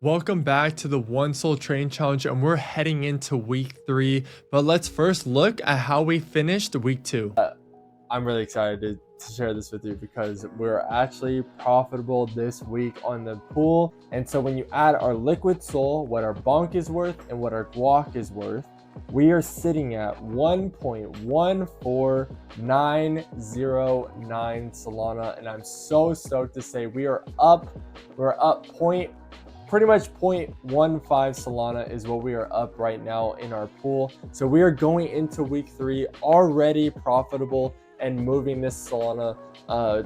Welcome back to the One Soul Trading Challenge, and we're heading into week 3. But let's first look at how we finished week 2. I'm really excited to share this with you because we're actually profitable this week on the pool. And so when you add our liquid SOL, what our Bonk is worth, and what our GUAC is worth, we are sitting at 1.14909 Solana, and I'm so stoked to say we're up pretty much 0.15 Solana is what we are up right now in our pool. So we are going into week 3 already profitable and moving this Solana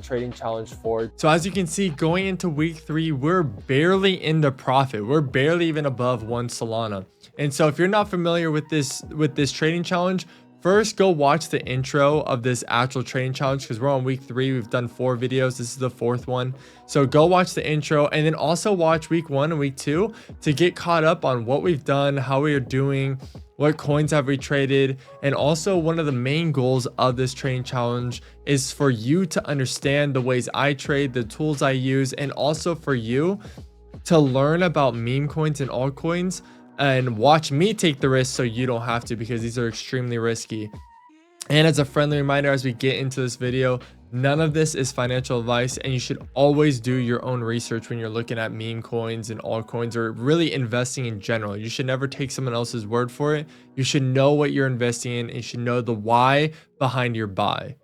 trading challenge forward. So as you can see, going into week 3, we're barely in the profit. We're barely even above 1 Solana. And so if you're not familiar with this trading challenge, first, go watch the intro of this actual trading challenge because we're on week 3. We've done 4 videos. This is the 4th one. So go watch the intro and then also watch week 1 and week 2 to get caught up on what we've done, how we are doing, what coins have we traded. And also one of the main goals of this trading challenge is for you to understand the ways I trade, the tools I use, and also for you to learn about meme coins and altcoins and watch me take the risk so you don't have to, because these are extremely risky. And as a friendly reminder, as we get into this video, none of this is financial advice, and you should always do your own research when you're looking at meme coins and altcoins or really investing in general. You should never take someone else's word for it. You should know what you're investing in, and you should know the why behind your buy.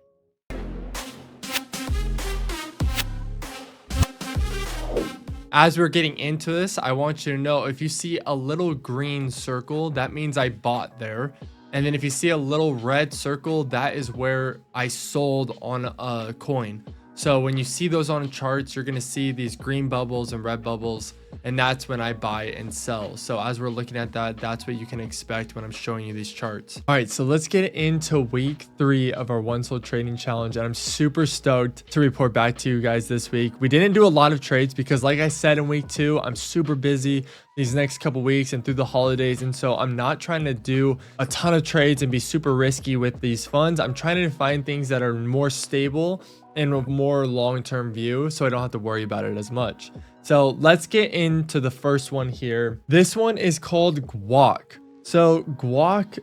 As we're getting into this, I want you to know, if you see a little green circle, that means I bought there. And then if you see a little red circle, that is where I sold on a coin. So when you see those on charts, you're going to see these green bubbles and red bubbles, and that's when I buy and sell. So as we're looking at that, that's what you can expect when I'm showing you these charts. All right, so let's get into week 3 of our One Soul Trading Challenge, and I'm super stoked to report back to you guys this week. We didn't do a lot of trades because, like I said, in week 2, I'm super busy these next couple weeks and through the holidays, and so I'm not trying to do a ton of trades and be super risky with these funds. I'm trying to find things that are more stable and a more long-term view, so I don't have to worry about it as much. So let's get into the first one here. This one is called GUAC. So GUAC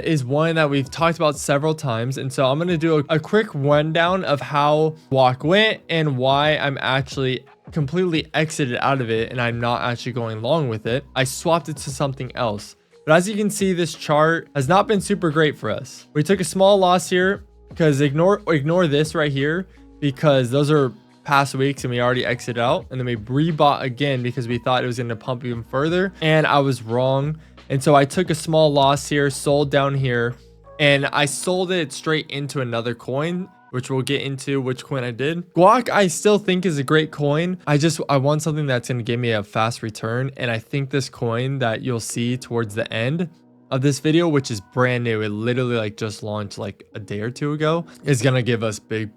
is one that we've talked about several times, and so I'm going to do a quick rundown of how GUAC went and why I'm actually completely exited out of it and I'm not actually going long with it. I swapped it to something else. But as you can see, this chart has not been super great for us. We took a small loss here because ignore this right here, because those are past weeks and we already exited out, and then we rebought again because we thought it was going to pump even further, and I was wrong. And so I took a small loss here, sold down here, and I sold it straight into another coin, which we'll get into which coin I did. GUAC I still think is a great coin. I want something that's going to give me a fast return, and I think this coin that you'll see towards the end of this video, which is brand new, it literally like just launched like a day or 2 ago, is going to give us big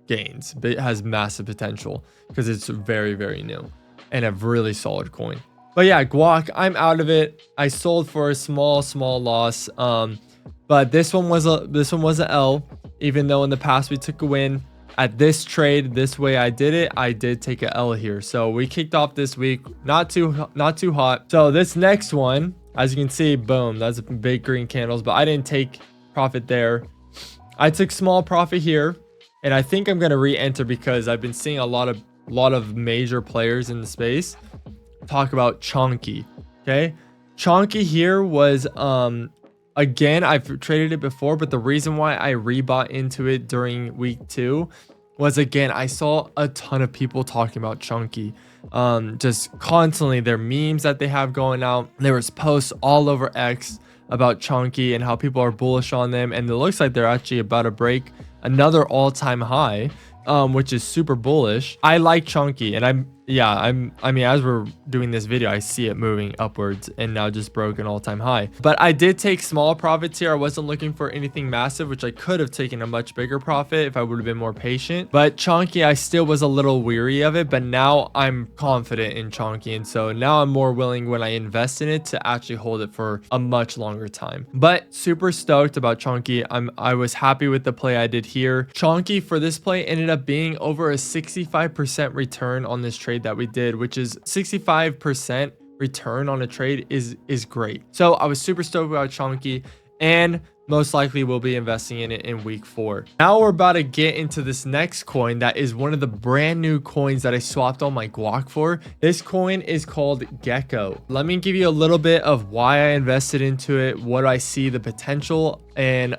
gains. It has massive potential because it's very, very new and a really solid coin. But yeah, GUAC, I'm out of it. I sold for a small loss. But this one was a L, even though in the past we took a win. At this trade, this way I did take a L here. So we kicked off this week not too hot. So this next one, as you can see, boom, that's a big green candles, but I didn't take profit there. I took small profit here, and I think I'm going to re-enter because I've been seeing a lot of major players in the space talk about CHONKY. Okay, CHONKY here was again, I've traded it before, but the reason why I rebought into it during week 2 was, again, I saw a ton of people talking about CHONKY. Just constantly, their memes that they have going out. There was posts all over X about CHONKY and how people are bullish on them, and it looks like they're actually about to break another all-time high, which is super bullish. I like CHONKY, and I mean, as we're doing this video, I see it moving upwards and now just broke an all-time high. But I did take small profits here. I wasn't looking for anything massive, which I could have taken a much bigger profit if I would have been more patient. But CHONKY, I still was a little weary of it, but now I'm confident in CHONKY, and so now I'm more willing when I invest in it to actually hold it for a much longer time. But super stoked about CHONKY. I was happy with the play I did here. CHONKY for this play ended up being over a 65% return on this trade trade that we did, which is 65% return on a trade is great. So I was super stoked about Chonky, and most likely we'll be investing in it in week 4. Now we're about to get into this next coin that is one of the brand new coins that I swapped all my GUAC for. This coin is called GECKO. Let me give you a little bit of why I invested into it, what I see the potential, and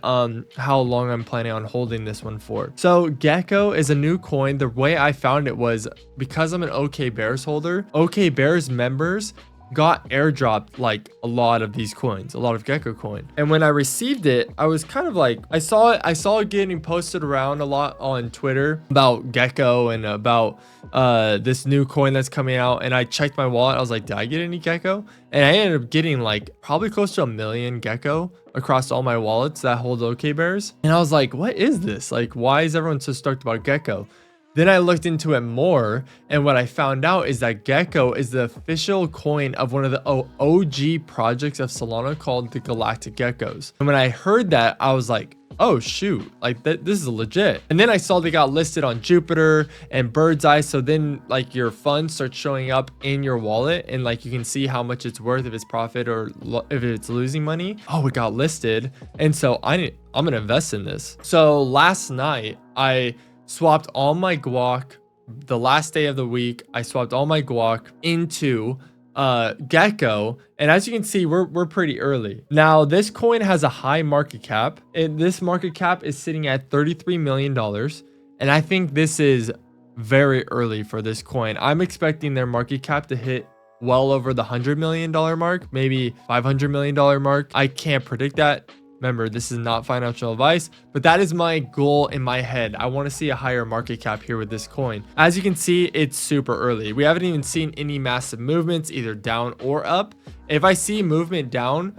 how long I'm planning on holding this one for. So GECKO is a new coin. The way I found it was because I'm an OK Bears holder. OK Bears members got airdropped like a lot of these coins, a lot of GECKO coin. And when I received it, I was kind of like, I saw it getting posted around a lot on Twitter about GECKO and about this new coin that's coming out. And I checked my wallet. I was like, did I get any GECKO? And I ended up getting like probably close to 1 million GECKO across all my wallets that hold OK Bears. And I was like, what is this? Like, why is everyone so stoked about GECKO? Then I looked into it more, and what I found out is that GECKO is the official coin of one of the OG projects of Solana called the Galactic Geckos. And when I heard that, I was like, oh shoot, like this is legit. And then I saw they got listed on Jupiter and Bird's Eye. So then like your funds start showing up in your wallet, and like you can see how much it's worth, if it's profit or if it's losing money. Oh, it got listed. And so I'm gonna invest in this. So last night I swapped all my GUAC. The last day of the week, I swapped all my GUAC into GECKO, and as you can see, we're pretty early. Now this coin has a high market cap, and this market cap is sitting at $33 million, and I think this is very early for this coin. I'm expecting their market cap to hit well over the $100 million mark, maybe $500 million mark. I can't predict that. Remember, this is not financial advice, but that is my goal in my head. I want to see a higher market cap here with this coin. As you can see, it's super early. We haven't even seen any massive movements, either down or up. If I see movement down,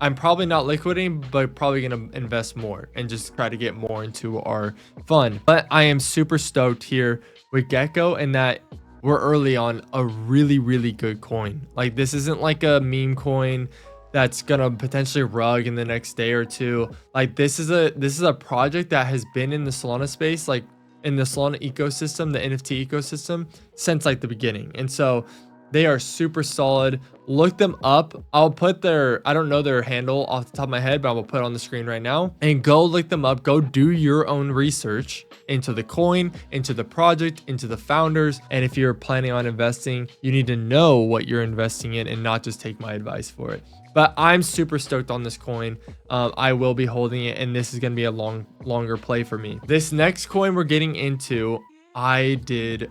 I'm probably not liquidating, but probably going to invest more and just try to get more into our fund. But I am super stoked here with GECKO, and that we're early on a really, really good coin. Like, this isn't like a meme coin that's gonna potentially rug in the next day or two. Like, this is a project that has been in the Solana space, like in the Solana ecosystem, the NFT ecosystem, since like the beginning. And so they are super solid. Look them up. I'll put I don't know their handle off the top of my head, but I will put it on the screen right now. And go look them up. Go do your own research into the coin, into the project, into the founders. And if you're planning on investing, you need to know what you're investing in and not just take my advice for it. But I'm super stoked on this coin. I will be holding it, and this is going to be a longer play for me. This next coin we're getting into, I did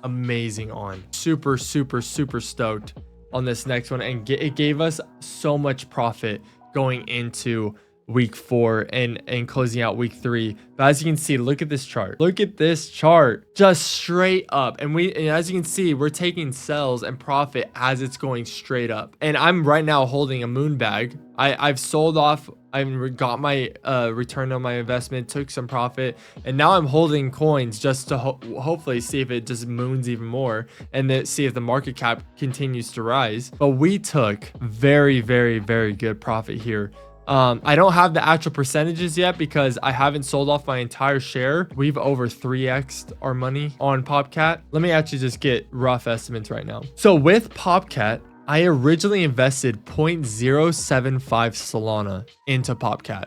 amazing on. Super, super, super stoked on this next one, and it gave us so much profit going into week 4 and closing out week 3. But as you can see, look at this chart. Look at this chart, just straight up. And as you can see, we're taking sells and profit as it's going straight up. And I'm right now holding a moon bag. I've sold off. I've got my return on my investment, took some profit, and now I'm holding coins just to hopefully see if it just moons even more, and then see if the market cap continues to rise. But we took very, very, very good profit here. I don't have the actual percentages yet because I haven't sold off my entire share. We've over 3x'd our money on POPCAT. Let me actually just get rough estimates right now. So with POPCAT, I originally invested 0.075 Solana into POPCAT.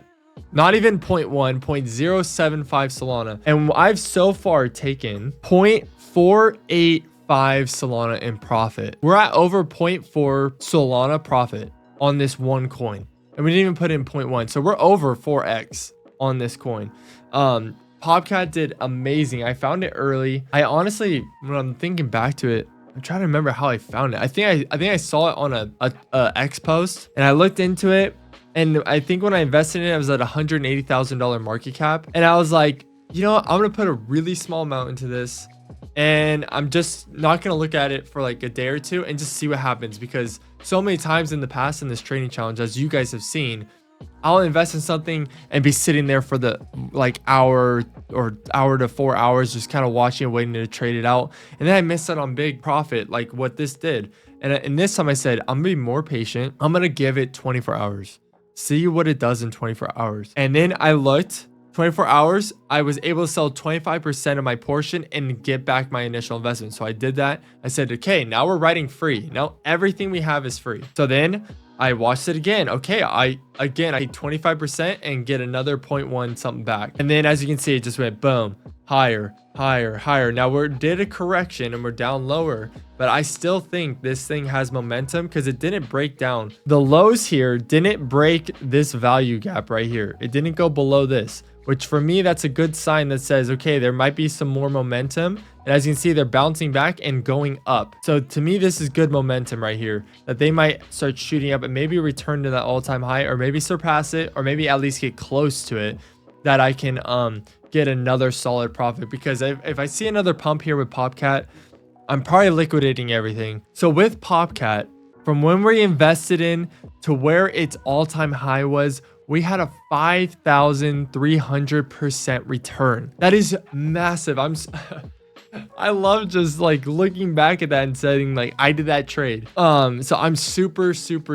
Not even 0.1, 0.075 Solana. And I've so far taken 0.485 Solana in profit. We're at over 0.4 Solana profit on this one coin. And we didn't even put in 0.1. So we're over 4x on this coin. POPCAT did amazing. I found it early. I honestly, when I'm thinking back to it, I'm trying to remember how I found it. I think I saw it on a X post, and I looked into it. And I think when I invested in it, it was at $180,000 market cap. And I was like, you know what? I'm going to put a really small amount into this. And I'm just not going to look at it for like a day or two and just see what happens, because so many times in the past in this trading challenge, as you guys have seen, I'll invest in something and be sitting there for the like hour to 4 hours, just kind of watching and waiting to trade it out. And then I missed out on big profit like what this did. And this time I said, I'm gonna be more patient. I'm gonna give it 24 hours, see what it does in 24 hours. And then I looked 24 hours, I was able to sell 25% of my portion and get back my initial investment. So I did that. I said, okay, now we're writing free. Now everything we have is free. So then I watched it again. Okay, I take 25% and get another 0.1 something back. And then as you can see, it just went boom, higher, higher, higher. Now we did a correction and we're down lower, but I still think this thing has momentum because it didn't break down. The lows here didn't break this value gap right here. It didn't go below this, which for me, that's a good sign that says, okay, there might be some more momentum. And as you can see, they're bouncing back and going up. So to me, this is good momentum right here, that they might start shooting up and maybe return to that all-time high, or maybe surpass it, or maybe at least get close to it, that I can get another solid profit. Because if I see another pump here with POPCAT, I'm probably liquidating everything. So with POPCAT, from when we invested in to where its all-time high was, we had a 5,300% return. That is massive. I love just like looking back at that and saying like I did that trade. So I'm super stoked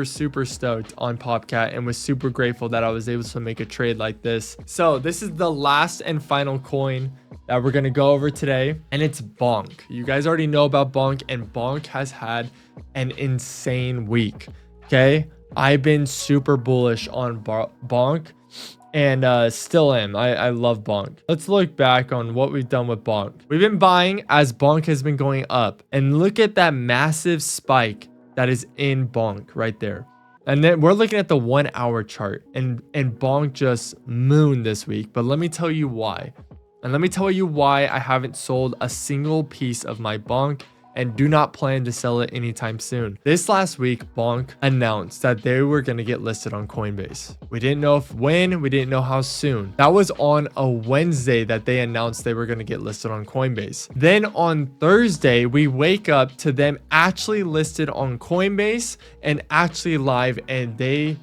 on POPCAT and was super grateful that I was able to make a trade like this. So this is the last and final coin that we're gonna go over today, and it's Bonk. You guys already know about Bonk, and Bonk has had an insane week. Okay, I've been super bullish on Bonk, and still am. I love Bonk. Let's look back on what we've done with Bonk. We've been buying as Bonk has been going up, and look at that massive spike that is in Bonk right there. And then we're looking at the 1 hour chart, and Bonk just mooned this week. But let me tell you why. And let me tell you why I haven't sold a single piece of my Bonk and do not plan to sell it anytime soon. This last week, Bonk announced that they were going to get listed on Coinbase. We didn't know when, we didn't know how soon. That was on a Wednesday that they announced they were going to get listed on Coinbase. Then on Thursday, we wake up to them actually listed on Coinbase and actually live, and they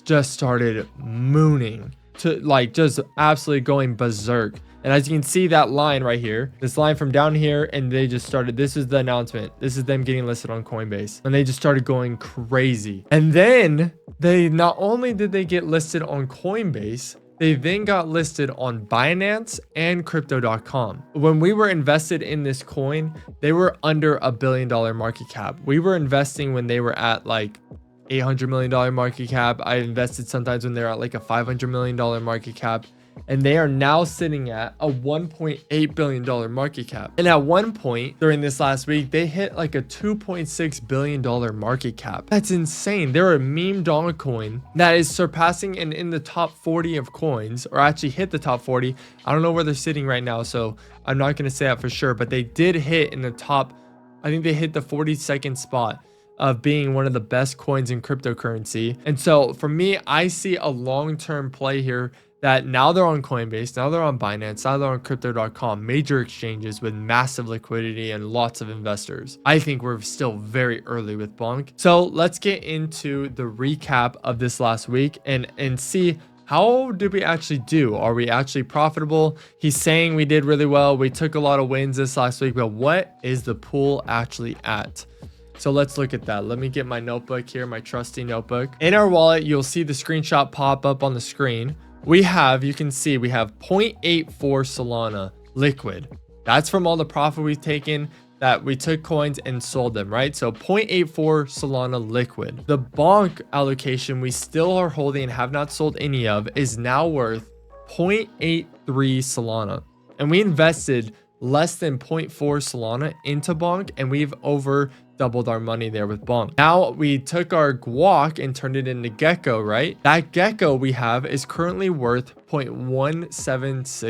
just started mooning to like just absolutely going berserk. And as you can see, that line right here, this line from down here, and they just started, this is the announcement. This is them getting listed on Coinbase. And they just started going crazy. And then they, not only did they get listed on Coinbase, they then got listed on Binance and crypto.com. When we were invested in this coin, they were under $1 billion market cap. We were investing when they were at like $800 million market cap. I invested sometimes when they're at like a $500 million market cap. And they are now sitting at a $1.8 billion market cap. And at one point during this last week, they hit like a $2.6 billion market cap. That's insane. They're a meme dollar coin that is surpassing and in the top 40 of coins, or actually hit the top 40. I don't know where they're sitting right now, so I'm not going to say that for sure, but they did hit in the top, I think they hit the 42nd spot of being one of the best coins in cryptocurrency. And so for me, I see a long-term play here that now they're on Coinbase, now they're on Binance, now they're on crypto.com, major exchanges with massive liquidity and lots of investors. I think we're still very early with Bonk. So let's get into the recap of this last week and see how did we actually do? Are we actually profitable? He's saying we did really well. We took a lot of wins this last week, but what is the pool actually at? So let's look at that. Let me get my notebook here, my trusty notebook. In our wallet, you'll see the screenshot pop up on the screen. We have, you can see, we have 0.84 Solana liquid. That's from all the profit we've taken, that we took coins and sold them, right? So 0.84 Solana liquid. The Bonk allocation we still are holding and have not sold any of is now worth 0.83 Solana. And we invested less than 0.4 Solana into Bonk, and we've over doubled our money there with Bonk. Now we took our GUAC and turned it into GECKO, right? That GECKO we have is currently worth 0.176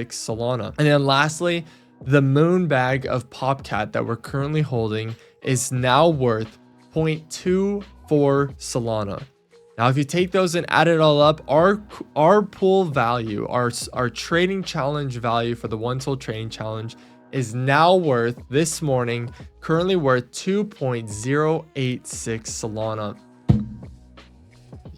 Solana. And then lastly, the moon bag of POPCAT that we're currently holding is now worth 0.24 Solana. Now, if you take those and add it all up, our pool value, our trading challenge value for the one soul trading challenge is now worth, this morning, currently worth 2.086 Solana.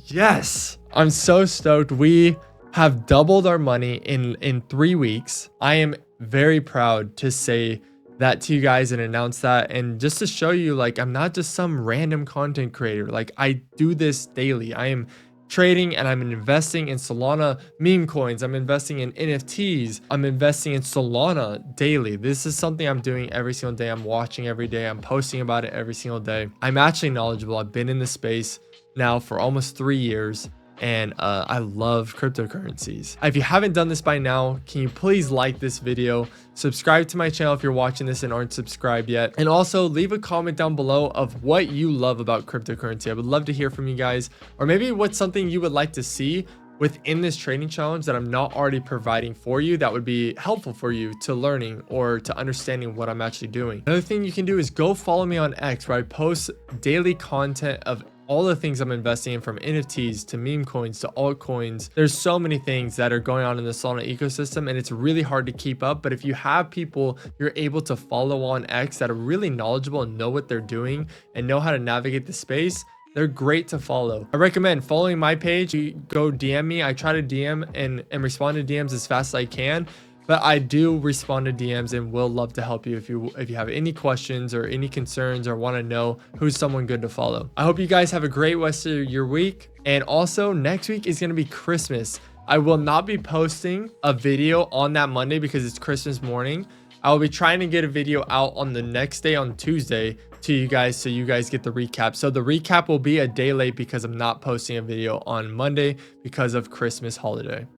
Yes, I'm so stoked. We have doubled our money in 3 weeks. I am very proud to say that to you guys and announce that, and just to show you, like, I'm not just some random content creator. Like, I do this daily. I am trading and I'm investing in Solana meme coins. I'm investing in NFTs. I'm investing in Solana daily. This is something I'm doing every single day. I'm watching every day. I'm posting about it every single day. I'm actually knowledgeable. I've been in this space now for almost 3 years. And I love cryptocurrencies. If you haven't done this by now, can you please like this video, subscribe to my channel if you're watching this and aren't subscribed yet, and also leave a comment down below of what you love about cryptocurrency. I would love to hear from you guys, or maybe what's something you would like to see within this trading challenge that I'm not already providing for you that would be helpful for you to learning or to understanding what I'm actually doing. Another thing you can do is go follow me on X, where I post daily content of all the things I'm investing in, from NFTs to meme coins to altcoins. There's so many things that are going on in the Solana ecosystem, and it's really hard to keep up. But if you have people you're able to follow on X that are really knowledgeable and know what they're doing and know how to navigate the space, they're great to follow. I recommend following my page. You go DM me. I try to DM and respond to DMs as fast as I can. But I do respond to DMs and will love to help you if you have any questions or any concerns or want to know who's someone good to follow. I hope you guys have a great rest of your week. And also next week is going to be Christmas. I will not be posting a video on that Monday because it's Christmas morning. I will be trying to get a video out on the next day, on Tuesday, to you guys, so you guys get the recap. So the recap will be a day late because I'm not posting a video on Monday because of Christmas holiday.